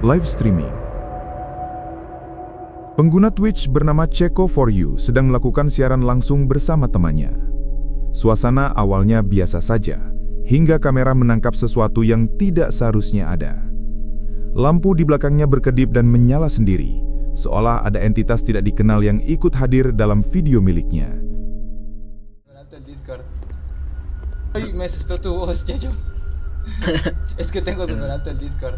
live streaming. Pengguna Twitch bernama Ceko4U sedang melakukan siaran langsung bersama temannya. Suasana awalnya biasa saja, hingga kamera menangkap sesuatu yang tidak seharusnya ada. Lampu di belakangnya berkedip dan menyala sendiri, seolah ada entitas tidak dikenal yang ikut hadir dalam video miliknya. Ay, me asustó tu voz, Yayo. Es que tengo súper alto el Discord.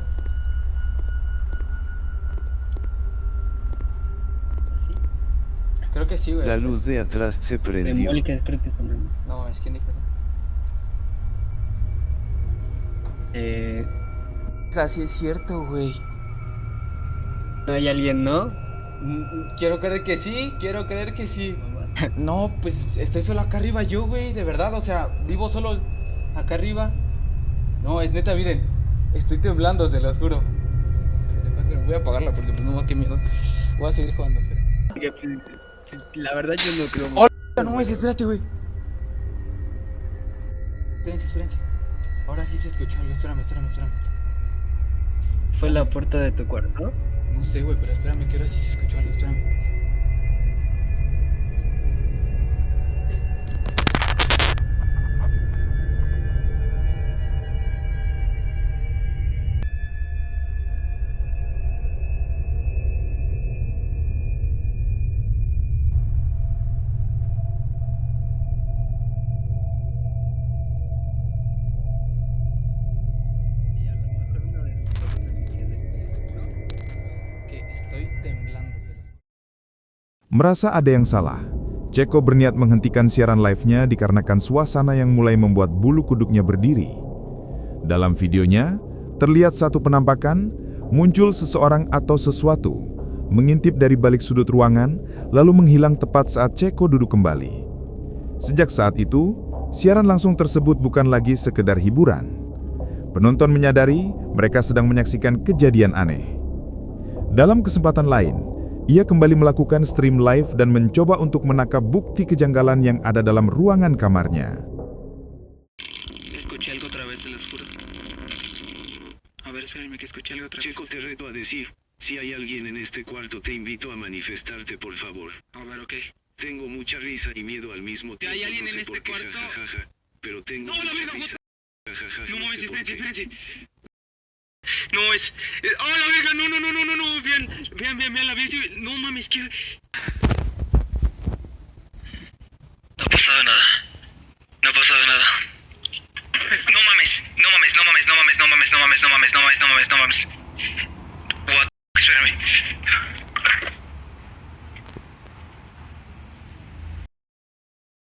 Creo que sí, güey. La luz de atrás se prendió. No, es que ni cosa. Casi es cierto, güey. ¿No hay alguien, no? Quiero creer que sí, quiero creer que sí. No, pues estoy solo acá arriba yo, güey, de verdad, o sea, vivo solo acá arriba. No, es neta, miren, estoy temblando, se los juro. Voy a apagarla porque pues no, qué miedo. Voy a seguir jugando, espera. La verdad yo no creo. ¡Oh, no, espérate, güey! Espérense. Ahora sí se escuchó algo, espérame. ¿Fue la puerta de tu cuarto? No sé, güey, pero espérame, que ahora sí se escuchó algo, espérame. Merasa ada yang salah, Ceko berniat menghentikan siaran live-nya dikarenakan suasana yang mulai membuat bulu kuduknya berdiri. Dalam videonya, terlihat satu penampakan, muncul seseorang atau sesuatu, mengintip dari balik sudut ruangan, lalu menghilang tepat saat Ceko duduk kembali. Sejak saat itu, siaran langsung tersebut bukan lagi sekedar hiburan. Penonton menyadari mereka sedang menyaksikan kejadian aneh. Dalam kesempatan lain, ia kembali melakukan stream live dan mencoba untuk menangkap bukti kejanggalan yang ada dalam ruangan kamarnya. Ceko, te reto a decir, si hay alguien en este cuarto te invito a manifestarte por favor. A ver, ok. Tengo mucha risa y miedo al mismo tiempo. ¿Hay alguien no sé en este por qué, cuarto? jajaja, pero tengo No, la mucha verga, risa. Jajaja, No no mames, sé por qué. espérense. No, ¡oh, la verga! No. Vean la bestia. No mames, que... No ha pasado nada. No mames. What? Espérame.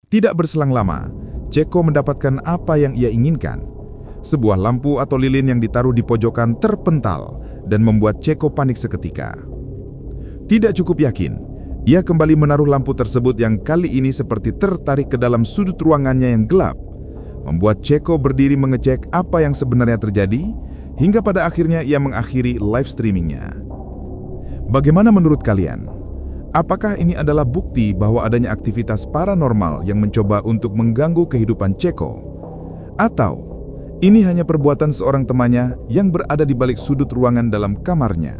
Tidak berselang lama, Ceko mendapatkan apa yang ia inginkan. Sebuah lampu atau lilin yang ditaruh di pojokan terpental dan membuat Ceko panik seketika. Tidak cukup yakin, ia kembali menaruh lampu tersebut yang kali ini seperti tertarik ke dalam sudut ruangannya yang gelap, membuat Ceko berdiri mengecek apa yang sebenarnya terjadi, hingga pada akhirnya ia mengakhiri live streamingnya. Bagaimana menurut kalian? Apakah ini adalah bukti bahwa adanya aktivitas paranormal yang mencoba untuk mengganggu kehidupan Ceko? Atau ini hanya perbuatan seorang temannya yang berada di balik sudut ruangan dalam kamarnya?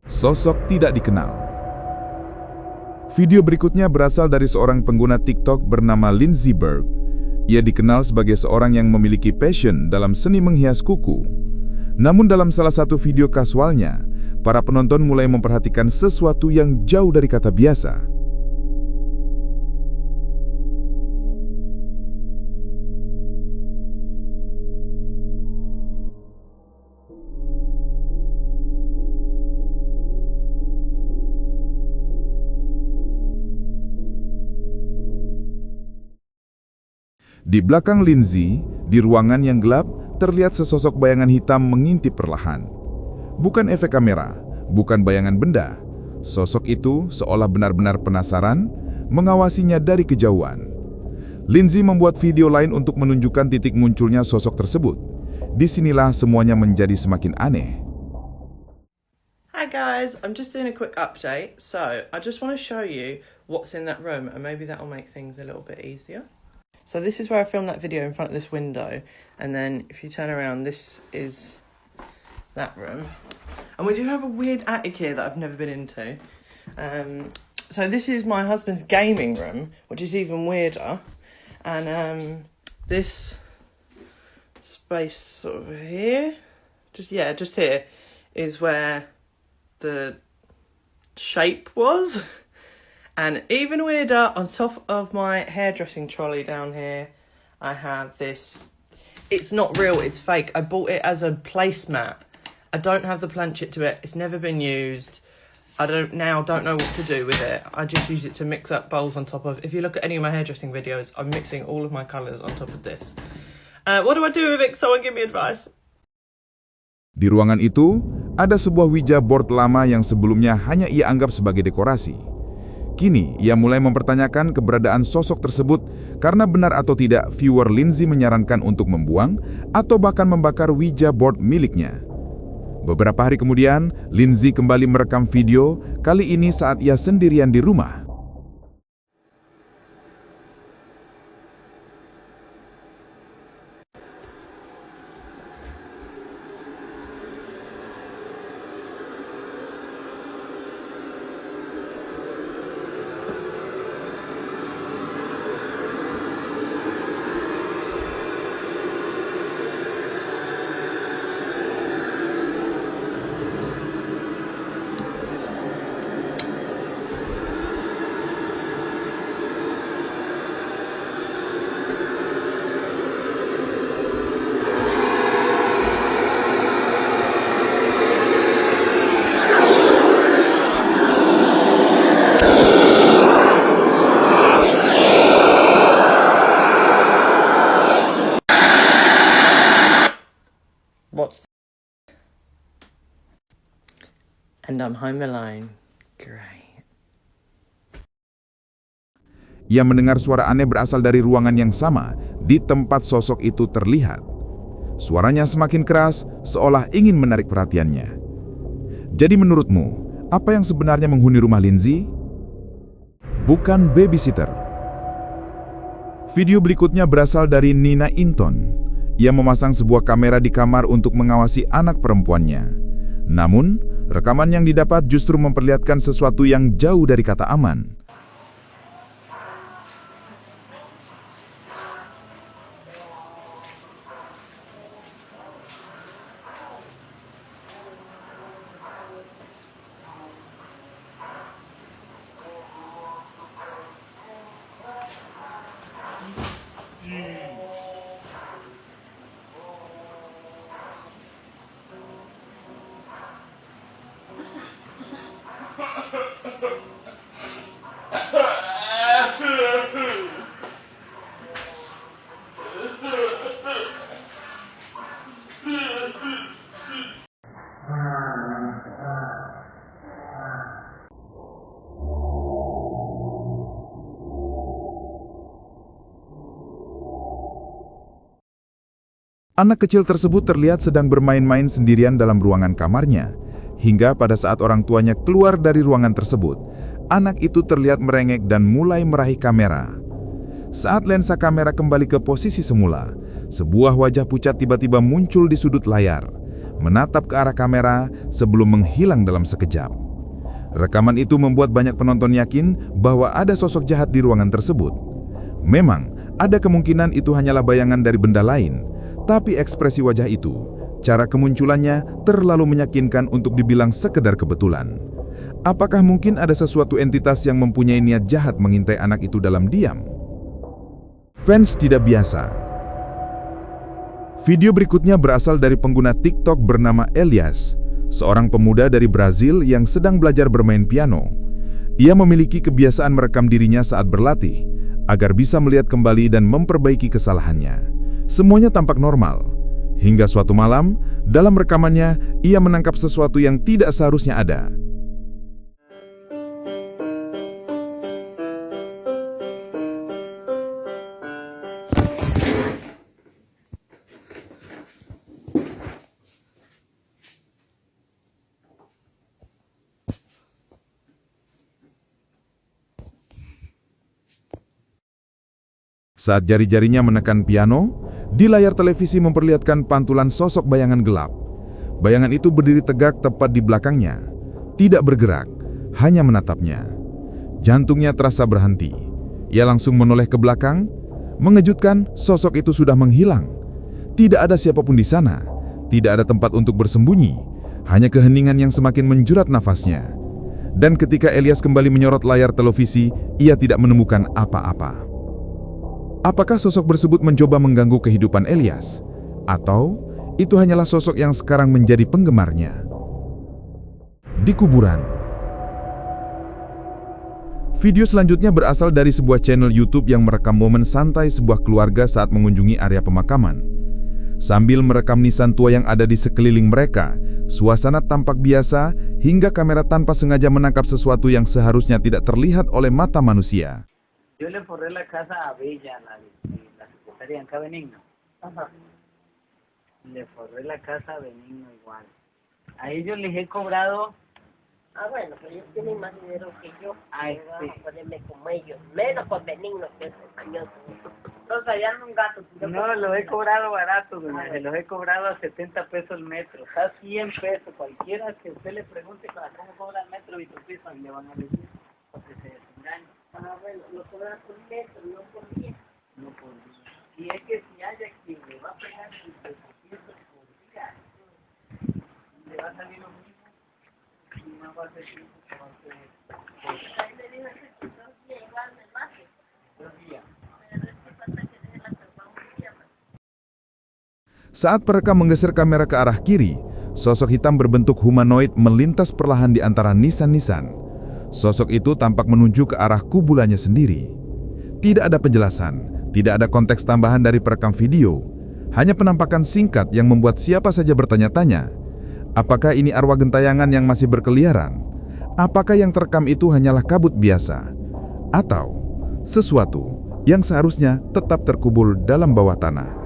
Sosok tidak dikenal. Video berikutnya berasal dari seorang pengguna TikTok bernama Lindsey Berg. Ia dikenal sebagai seorang yang memiliki passion dalam seni menghias kuku. Namun dalam salah satu video kasualnya, para penonton mulai memperhatikan sesuatu yang jauh dari kata biasa. Di belakang Lindsey, di ruangan yang gelap, terlihat sesosok bayangan hitam mengintip perlahan. Bukan efek kamera, bukan bayangan benda. Sosok itu seolah benar-benar penasaran, mengawasinya dari kejauhan. Lindsey membuat video lain untuk menunjukkan titik munculnya sosok tersebut. Disinilah semuanya menjadi semakin aneh. Hi guys, I'm just doing a quick update. So, I just want to show you what's in that room and maybe that'll make things a little bit easier. So this is where I filmed that video in front of this window, and then if you turn around, this is that room. And we do have a weird attic here that I've never been into. So this is my husband's gaming room, which is even weirder. And this space sort of here, just here, is where the shape was. And even weirder, on top of my hairdressing trolley down here, I have this. It's not real, it's fake. I bought it as a placemat. I don't have the planchet to it. It's never been used. I don't know what to do with it. I just use it to mix up bowls on top of. If you look at any of my hairdressing videos, I'm mixing all of my colours on top of this. What do I do with it? Someone give me advice. Di ruangan itu, ada sebuah Ouija board lama yang sebelumnya hanya ia anggap sebagai dekorasi. Kini, ia mulai mempertanyakan keberadaan sosok tersebut karena benar atau tidak viewer Lindsay menyarankan untuk membuang atau bahkan membakar Ouija board miliknya. Beberapa hari kemudian, Lindsay kembali merekam video, kali ini saat ia sendirian di rumah. And I'm home alone. Great. Ia mendengar suara aneh berasal dari ruangan yang sama di tempat sosok itu terlihat. Suaranya semakin keras, seolah ingin menarik perhatiannya. Jadi menurutmu, apa yang sebenarnya menghuni rumah Lindsay? Bukan babysitter. Video berikutnya berasal dari Nina Inton. Ia memasang sebuah kamera di kamar untuk mengawasi anak perempuannya. Namun, rekaman yang didapat justru memperlihatkan sesuatu yang jauh dari kata aman. Anak kecil tersebut terlihat sedang bermain-main sendirian dalam ruangan kamarnya, hingga pada saat orang tuanya keluar dari ruangan tersebut, anak itu terlihat merengek dan mulai meraih kamera. Saat lensa kamera kembali ke posisi semula, sebuah wajah pucat tiba-tiba muncul di sudut layar, menatap ke arah kamera sebelum menghilang dalam sekejap. Rekaman itu membuat banyak penonton yakin bahwa ada sosok jahat di ruangan tersebut. Memang, ada kemungkinan itu hanyalah bayangan dari benda lain, tapi ekspresi wajah itu, cara kemunculannya terlalu meyakinkan untuk dibilang sekedar kebetulan. Apakah mungkin ada sesuatu entitas yang mempunyai niat jahat mengintai anak itu dalam diam? Fans tidak biasa. Video berikutnya berasal dari pengguna TikTok bernama Elias, seorang pemuda dari Brazil yang sedang belajar bermain piano. Ia memiliki kebiasaan merekam dirinya saat berlatih, agar bisa melihat kembali dan memperbaiki kesalahannya. Semuanya tampak normal. Hingga suatu malam, dalam rekamannya, ia menangkap sesuatu yang tidak seharusnya ada. Saat jari-jarinya menekan piano, di layar televisi memperlihatkan pantulan sosok bayangan gelap. Bayangan itu berdiri tegak tepat di belakangnya, tidak bergerak, hanya menatapnya. Jantungnya terasa berhenti. Ia langsung menoleh ke belakang. Mengejutkan, sosok itu sudah menghilang. Tidak ada siapapun di sana. Tidak ada tempat untuk bersembunyi. Hanya keheningan yang semakin menjurat nafasnya. Dan ketika Elias kembali menyorot layar televisi, ia tidak menemukan apa-apa. Apakah sosok tersebut mencoba mengganggu kehidupan Elias? Atau itu hanyalah sosok yang sekarang menjadi penggemarnya? Di kuburan. Video selanjutnya berasal dari sebuah channel YouTube yang merekam momen santai sebuah keluarga saat mengunjungi area pemakaman. Sambil merekam nisan tua yang ada di sekeliling mereka, suasana tampak biasa hingga kamera tanpa sengaja menangkap sesuatu yang seharusnya tidak terlihat oleh mata manusia. Yo le forré la casa a Bella, la secretaria acá Benigno. Ajá. Le forré la casa a Benigno igual. A ellos les he cobrado. Ah, bueno, pero ellos tienen más dinero que yo. Ay, Vamos sí. a ponerme como ellos. Menos con Benigno, que es español. Entonces, allá en un gato. No, los he cobrado barato, doña. Se los he cobrado a 70 pesos el metro. Está 100 pesos. Cualquiera que usted le pregunte cómo cobra el metro Víctor Piso, le van a decir. Porque se desengaña. Ah, bueno, lo cobran por metro, no por día. No por día. Y es que si haya quien le va a pegar 50 pesos por día, le va a salir lo mismo. Y no va a ser tiempo que va a ser. Ahí me dijo que dos días igual me mate. 2 días. Pero es que falta que deje la trampa un día más. Saat perekam menggeser kamera ke arah kiri, sosok hitam berbentuk humanoid melintas perlahan di antara nisan-nisan. Sosok itu tampak menuju ke arah kubulannya sendiri. Tidak ada penjelasan, tidak ada konteks tambahan dari perekam video. Hanya penampakan singkat yang membuat siapa saja bertanya-tanya. Apakah ini arwah gentayangan yang masih berkeliaran? Apakah yang terekam itu hanyalah kabut biasa? Atau sesuatu yang seharusnya tetap terkubur dalam bawah tanah?